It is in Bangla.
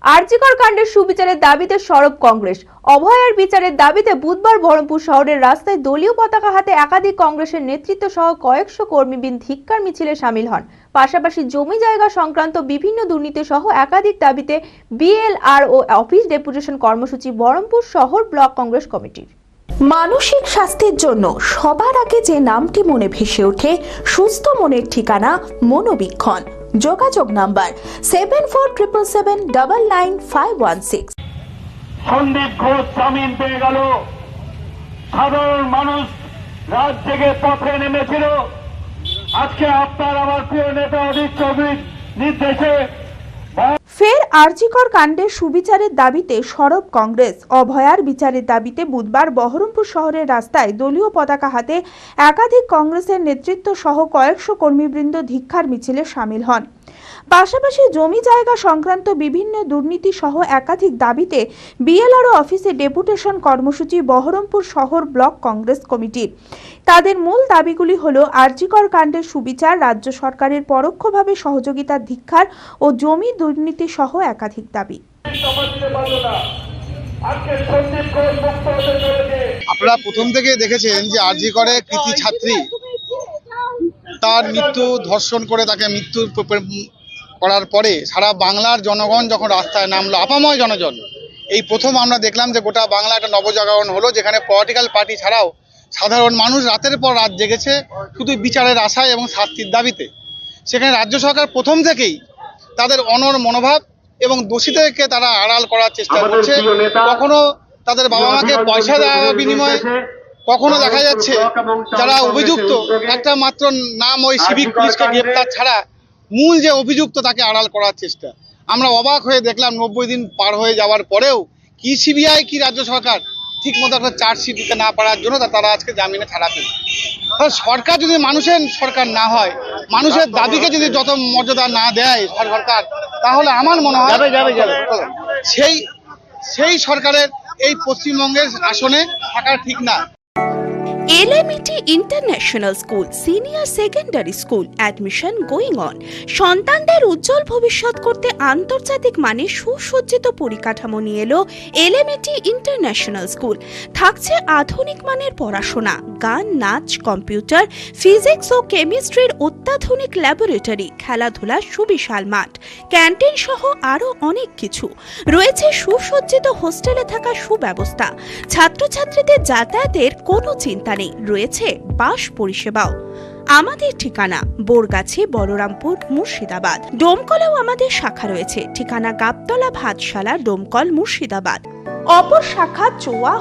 আরজিকর কাণ্ডের সুবিচারের দাবিতে সরব কংগ্রেস। অভয়ার বিচারের দাবিতে বুধবার বহরমপুর শহরের রাস্তায় দলীয় পতাকা হাতে একাধিক কংগ্রেসের নেতৃত্ব সহ কয়েকশো কর্মীবৃন্দ ধিক্কার মিছিলে সামিল হন। পাশাপাশি জমি জায়গা সংক্রান্ত বিভিন্ন দুর্নীতি সহ একাধিক দাবিতে বিএলআরও অফিস ডেপুটেশন কর্মসূচি বহরমপুর শহর ব্লক কংগ্রেস কমিটির। মানসিক স্বাস্থ্যের জন্য সবার আগে যে নামটি মনে ভেসে ওঠে, সুস্থ মনের ঠিকানা মনোবীক্ষণ। যোগাযোগ নাম্বার 7477799516। সন্দীপ ঘোষ জামিন পেয়ে গেল। সাধারণ মানুষ রাত জেগে পথে নেমেছিল। আজকে আপনার আমার প্রিয় নেতা অধীর চৌধুরীর নির্দেশে ফের আরজিকর কাণ্ডের সুবিচারের দাবিতে সরব কংগ্রেস। অভয়ার বিচারের দাবিতে বুধবার বহরমপুর শহরের রাস্তায় দলীয় পতাকা হাতে একাধিক কংগ্রেসের নেতৃত্ব সহ কয়েকশো কর্মীবৃন্দ ধিক্কার মিছিলে সামিল হন। পাশাপাশি জমি জায়গা সংক্রান্ত বিভিন্ন দুর্নীতি সহ একাধিক দাবিতে বিএলআরও অফিসে ডেপুটেশন কর্মসূচি বহরমপুর শহর ব্লক কংগ্রেস কমিটির। তাদের মূল দাবিগুলি হল আরজিকর কাণ্ডের সুবিচার, রাজ্য সরকারের পরোক্ষভাবে সহযোগিতার ধিক্কার ও জমি দুর্নীতি সহ একাধিক দাবি। আপনারা প্রথম থেকে দেখেছেন যে আরজিকরে কৃতি ছাত্রী তার মৃত্যু ধর্ষণ করে তাকে মৃত্যু করার পরে সারা বাংলার জনগণ যখন রাস্তায় নামলো, আপাময় জনগণ, এই প্রথম আমরা দেখলাম যে গোটা বাংলা একটা নবজাগরণ হলো, যেখানে পলিটিক্যাল পার্টি ছাড়াও সাধারণ মানুষ রাতের পর রাত জেগেছে শুধু বিচারের আশায় এবং শাস্তির দাবিতে। সেখানে রাজ্য সরকার প্রথম থেকেই তাদের অনড় মনোভাব এবং দোষীদেরকে তারা আড়াল করার চেষ্টা করছে। কখনো তাদের বাবা মাকে পয়সা দেওয়ার বিনিময়ে, কখনো দেখা যাচ্ছে যারা অভিযুক্ত একটা মাত্র নাম ওই সিভিক পুলিশকে গ্রেপ্তার ছাড়া মূল যে অভিযুক্ত তাকে আড়াল করার চেষ্টা। আমরা অবাক হয়ে দেখলাম 90 দিন পার হয়ে যাওয়ার পরেও কি সিবিআই কি রাজ্য সরকার ঠিক মতো একটা চার্জশিট দিতে না পারার জন্য তারা আজকে জামিনে ছাড়া পেল। সরকার যদি মানুষের সরকার না হয়, মানুষের দাবিকে যদি যত মর্যাদা না দেয় সরকার, তাহলে আমার মনে হয় সেই সরকারের এই পশ্চিমবঙ্গের আসনে থাকা ঠিক না। LMET international school senior secondary school admission going on. সন্তানদের উজ্জ্বল ভবিষ্যৎ করতে আন্তর্জাতিক মানের সুসজ্জিত পরিকাঠামো নিয়ে এলো এলএমইটি ইন্টারন্যাশনাল স্কুল। থাকছে আধুনিক মানের পড়াশোনা, গান, নাচ, কম্পিউটার, ফিজিক্স ও কেমিস্ট্রির অত্যাধুনিক ল্যাবরেটরি, খেলাধুলার সুবিশাল মাঠ, ক্যান্টিন সহ আরও অনেক কিছু। রয়েছে সুসজ্জিত হোস্টেলে থাকা সুব্যবস্থা। ছাত্রছাত্রীদের যাতায়াতের কোনো চিন্তা নেই, রয়েছে বাস পরিষেবাও। আমাদের ঠিকানা বোরগাছি, বলরামপুর, মুর্শিদাবাদ। ডোমকলেও আমাদের শাখা রয়েছে। ঠিকানা গাবতলা ভাতশালা, ডোমকল, মুর্শিদাবাদ। অপর শাখা চোয়া।